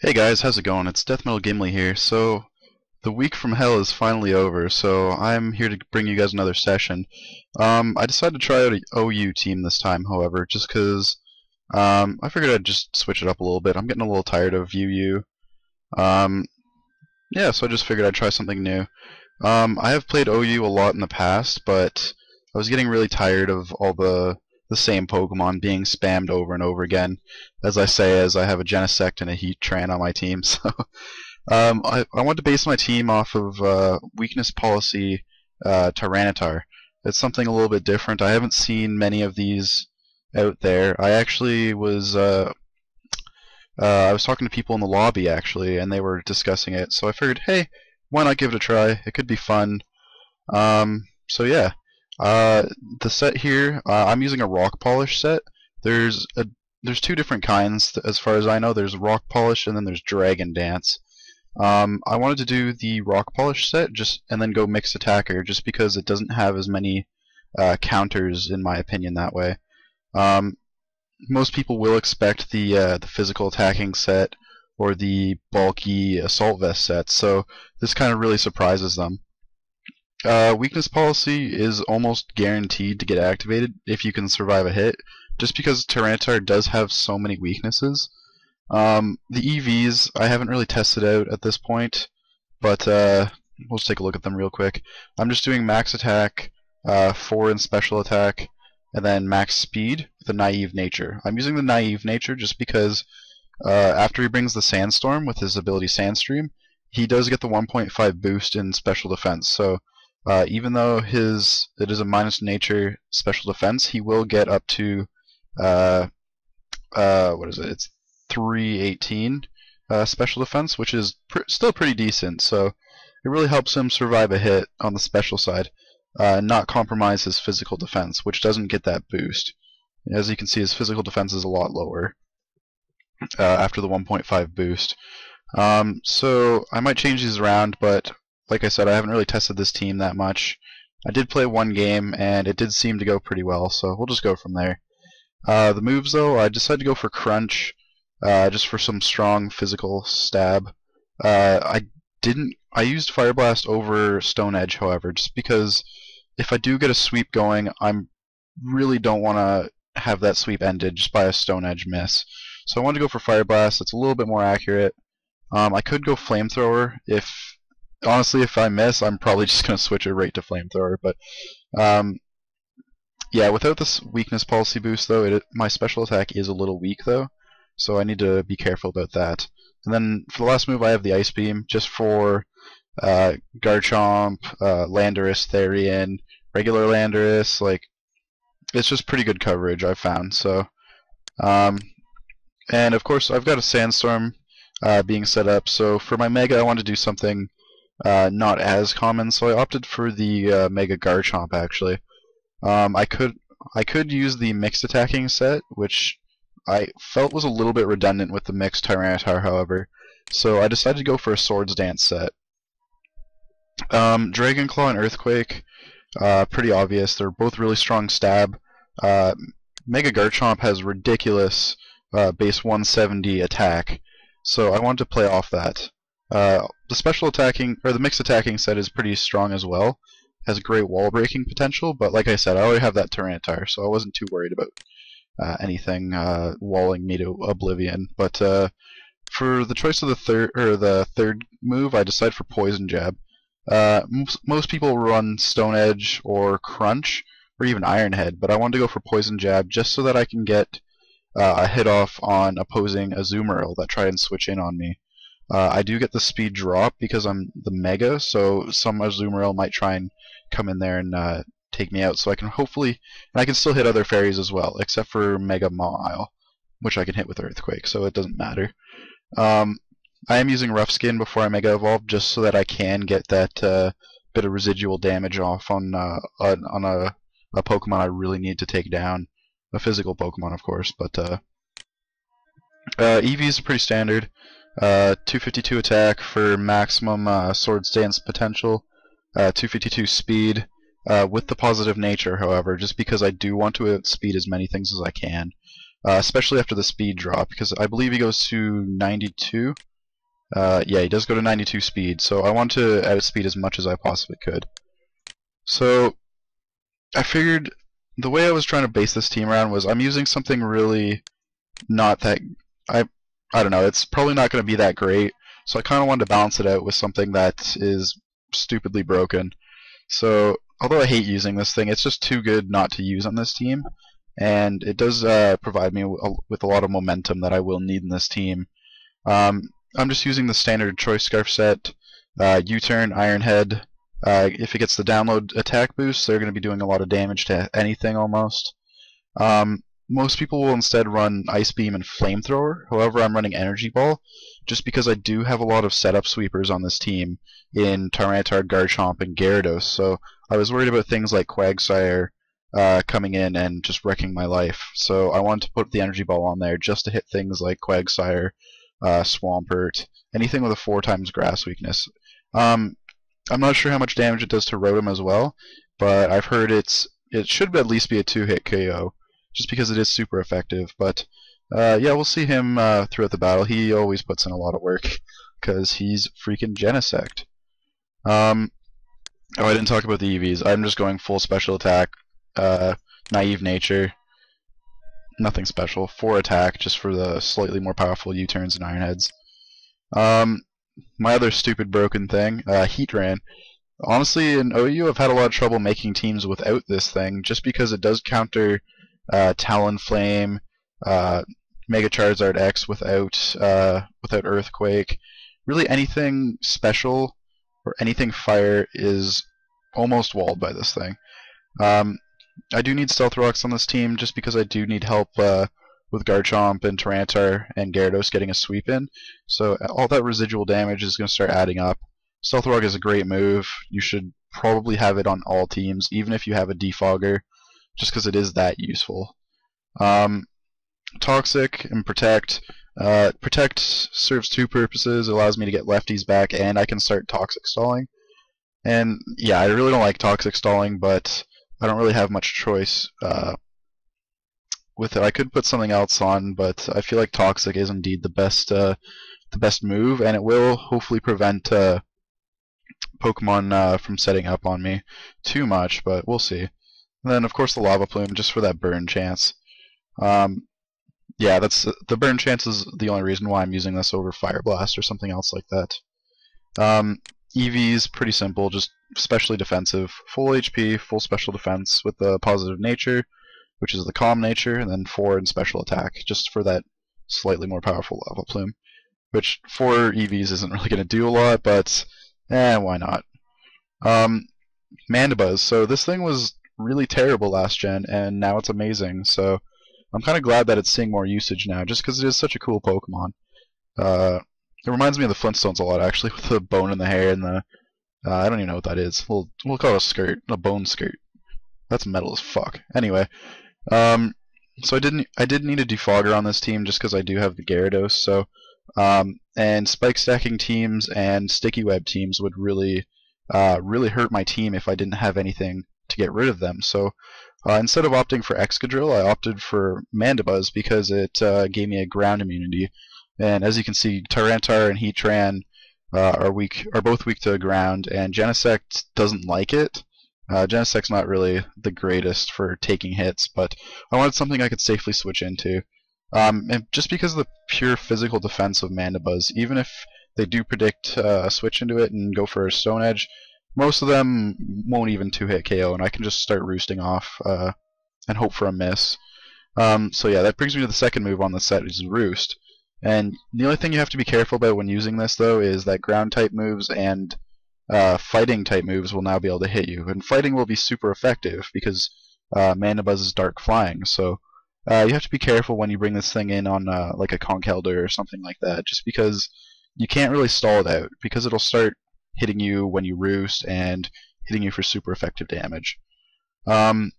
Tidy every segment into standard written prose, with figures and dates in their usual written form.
Hey guys, how's it going? It's Death Metal Gimli here. So, the week from hell is finally over, so I'm here to bring you guys another session. I decided to try out a OU team this time, however, just because I figured I'd just switch it up a little bit. I'm getting a little tired of UU. Um, yeah, so I just figured I'd try something new. I have played OU a lot in the past, but I was getting really tired of all the same Pokemon being spammed over and over again. As I say, as I have a Genesect and a Heatran on my team, so I want to base my team off of weakness policy Tyranitar. It's something a little bit different. I haven't seen many of these out there. I was talking to people in the lobby actually, and they were discussing it. So I figured, hey, why not give it a try? It could be fun. So yeah, the set here, I'm using a rock polish set. There's a there's two different kinds as far as I know. There's rock polish and then there's dragon dance. I wanted to do the rock polish set just and then go mixed attacker just because it doesn't have as many counters in my opinion that way. Um, Most people will expect the physical attacking set or the bulky assault vest set, so this kind of really surprises them. Weakness policy is almost guaranteed to get activated if you can survive a hit, just because Tyranitar does have so many weaknesses. The EVs I haven't really tested out at this point, but we'll just take a look at them real quick. I'm just doing max attack, 4 in special attack, and then max speed with a naive nature. I'm using the naive nature just because after he brings the sandstorm with his ability Sandstream, he does get the 1.5 boost in special defense. So even though it is a minus nature special defense, he will get up to uh, what is it? It's 318 special defense, which is still pretty decent. So it really helps him survive a hit on the special side, and not compromise his physical defense, which doesn't get that boost. As you can see, his physical defense is a lot lower after the 1.5 boost. So I might change these around, but like I said, I haven't really tested this team that much. I did play one game, and it did seem to go pretty well, so we'll just go from there. The moves, though, I decided to go for Crunch, just for some strong physical stab. I didn't. I used Fire Blast over Stone Edge, however, just because if I do get a sweep going, I'm really don't want to have that sweep ended just by a Stone Edge miss. So I wanted to go for Fire Blast. It's a little bit more accurate. I could go Flamethrower if honestly if I miss, I'm probably just gonna switch it right to Flamethrower. But um, yeah, without this weakness policy boost though, my special attack is a little weak though, so I need to be careful about that. And then for the last move, I have the Ice Beam just for Garchomp, Landorus, Therian, regular Landorus. Like it's just pretty good coverage I've found. So um, and of course I've got a Sandstorm being set up. So for my Mega, I want to do something not as common. So I opted for the Mega Garchomp actually. I could use the mixed attacking set, which I felt was a little bit redundant with the mixed Tyranitar, however. So I decided to go for a Swords Dance set. Dragon Claw and Earthquake, pretty obvious. They're both really strong stab. Uh, Mega Garchomp has ridiculous base 170 attack, so I wanted to play off that. The special attacking or the mixed attacking set is pretty strong as well. Has great wall breaking potential, but like I said, I already have that Tyranitar, so I wasn't too worried about anything walling me to oblivion. But for the choice of the third move, I decided for Poison Jab. Most people run Stone Edge or Crunch or even Iron Head, but I wanted to go for Poison Jab just so that I can get a hit off on opposing Azumarill that try and switch in on me. I do get the speed drop because I'm the Mega, so some Azumarill might try and come in there and take me out. So I can hopefully, and I can still hit other fairies as well, except for Mega Mawile, which I can hit with Earthquake, so it doesn't matter. I am using Rough Skin before I Mega Evolve just so that I can get that bit of residual damage off on a Pokemon I really need to take down. A physical Pokemon, of course, but EVs are pretty standard. 252 attack for maximum Swords Dance potential. 252 speed with the positive nature, however, just because I do want to outspeed as many things as I can. especially after the speed drop, because I believe he goes to 92. Yeah, he does go to 92 speed, so I want to outspeed as much as I possibly could. So I figured the way I was trying to base this team around was I'm using something really not that I I don't know, it's probably not going to be that great. So I kind of wanted to balance it out with something that is stupidly broken. So although I hate using this thing, it's just too good not to use on this team, and it does provide me with a lot of momentum that I will need in this team. I'm just using the standard choice scarf set, U-turn, Iron Head. If it gets the download attack boost, they're going to be doing a lot of damage to anything almost. Most people will instead run Ice Beam and Flamethrower. However, I'm running Energy Ball just because I do have a lot of setup sweepers on this team in Tyranitar, Garchomp, and Gyarados. So I was worried about things like Quagsire coming in and just wrecking my life. So I wanted to put the Energy Ball on there just to hit things like Quagsire, Swampert, anything with a 4x grass weakness. I'm not sure how much damage it does to Rotom as well, but I've heard it should at least be a 2-hit KO, just because it is super effective. But yeah, we'll see him throughout the battle. He always puts in a lot of work, because he's freaking Genesect. Oh, I didn't talk about the EVs. I'm just going full special attack, naive nature, nothing special. 4 attack, just for the slightly more powerful U-turns and Iron Heads. My other stupid broken thing, Heatran. Honestly, in OU, I've had a lot of trouble making teams without this thing, just because it does counter Talonflame, Mega Charizard X without Earthquake. Really, anything special or anything fire is almost walled by this thing. I do need Stealth Rocks on this team just because I do need help with Garchomp and Tyranitar and Gyarados getting a sweep in. So all that residual damage is going to start adding up. Stealth Rock is a great move. You should probably have it on all teams, even if you have a Defogger, just because it is that useful. Toxic and Protect. Protect serves 2 purposes. It allows me to get lefties back, and I can start Toxic Stalling. And yeah, I really don't like Toxic Stalling, but I don't really have much choice with it. I could put something else on, but I feel like Toxic is indeed the best move, and it will hopefully prevent Pokemon from setting up on me too much, but we'll see. And then, of course, the Lava Plume, just for that burn chance. Yeah, the burn chance is the only reason why I'm using this over Fire Blast or something else like that. EV's pretty simple, just specially defensive. Full HP, full special defense with the positive nature, which is the calm nature, and then 4 in special attack, just for that slightly more powerful Lava Plume. Which, 4 EVs isn't really going to do a lot, but why not? Mandibuzz. So this thing was really terrible last gen, and now it's amazing. So I'm kind of glad that it's seeing more usage now, just because it is such a cool Pokemon. It reminds me of the Flintstones a lot, actually, with the bone in the hair and the I don't even know what that is. We'll call it a skirt, a bone skirt. That's metal as fuck. Anyway, so I did need a Defogger on this team just because I do have the Gyarados. So and spike stacking teams and sticky web teams would really hurt my team if I didn't have anything to get rid of them. So instead of opting for Excadrill, I opted for Mandibuzz because it gave me a ground immunity. And as you can see, Tyranitar and Heatran are both weak to ground, and Genesect doesn't like it. Genesect's not really the greatest for taking hits, but I wanted something I could safely switch into. And just because of the pure physical defense of Mandibuzz, even if they do predict a switch into it and go for a Stone Edge, most of them won't even 2-hit KO, and I can just start roosting off and hope for a miss. So yeah, that brings me to the second move on the set, which is Roost. And the only thing you have to be careful about when using this, though, is that ground type moves and fighting type moves will now be able to hit you. And fighting will be super effective because Mandibuzz is dark flying. So you have to be careful when you bring this thing in on like a Conkeldurr or something like that, just because you can't really stall it out, because it'll start hitting you when you roost and hitting you for super effective damage. I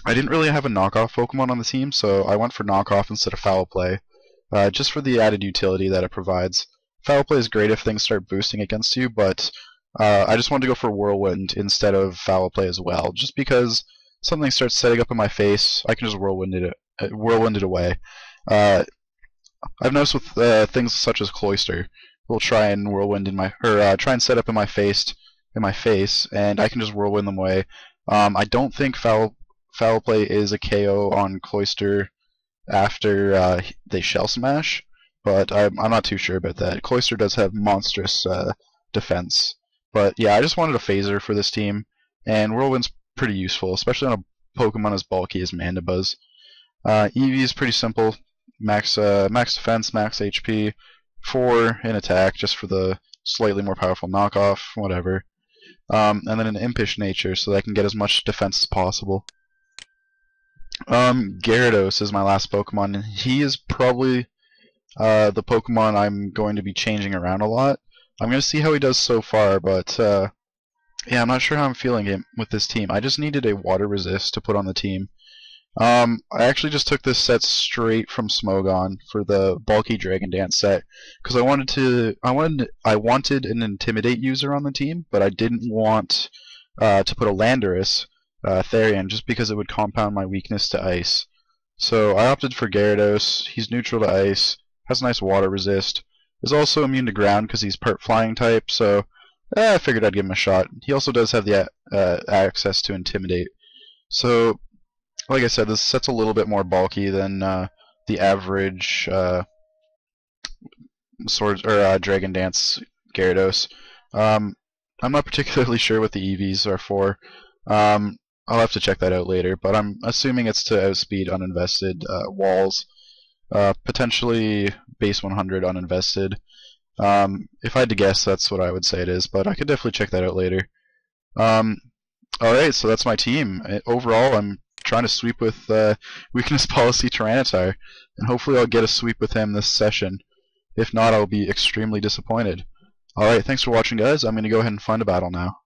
didn't really have a knockoff Pokemon on the team, so I went for knockoff instead of Foul Play. Just for the added utility that it provides. Foul Play is great if things start boosting against you, but I just wanted to go for Whirlwind instead of Foul Play as well, just because something starts setting up in my face, I can just Whirlwind it whirlwinded away. Uh, I've noticed with things such as Cloyster, will try and whirlwind in my or try and set up in my face, and I can just whirlwind them away. I don't think foul play is a KO on Cloyster after they shell smash, but I'm not too sure about that. Cloyster does have monstrous defense, but yeah, I just wanted a phaser for this team, and whirlwind's pretty useful, especially on a Pokemon as bulky as Mandibuzz. Eevee is pretty simple. Max defense, max HP, 4 in attack, just for the slightly more powerful knockoff, whatever. And then an impish nature, so that I can get as much defense as possible. Gyarados is my last Pokemon, and he is probably the Pokemon I'm going to be changing around a lot. I'm going to see how he does so far, but yeah, I'm not sure how I'm feeling him with this team. I just needed a water resist to put on the team. I actually just took this set straight from Smogon for the bulky Dragon Dance set because I wanted an Intimidate user on the team, but I didn't want to put a Landorus Therian just because it would compound my weakness to ice. So I opted for Gyarados. He's neutral to ice, has a nice water resist, is also immune to ground because he's part flying type. So I figured I'd give him a shot. He also does have the access to Intimidate. So like I said, this set's a little bit more bulky than the average Dragon Dance Gyarados. I'm not particularly sure what the EVs are for. I'll have to check that out later, but I'm assuming it's to outspeed uninvested walls, potentially base 100 uninvested. If I had to guess, that's what I would say it is, but I could definitely check that out later. Alright, so that's my team. Overall, I'm trying to sweep with Weakness Policy Tyranitar, and hopefully I'll get a sweep with him this session. If not, I'll be extremely disappointed. Alright, thanks for watching, guys. I'm going to go ahead and find a battle now.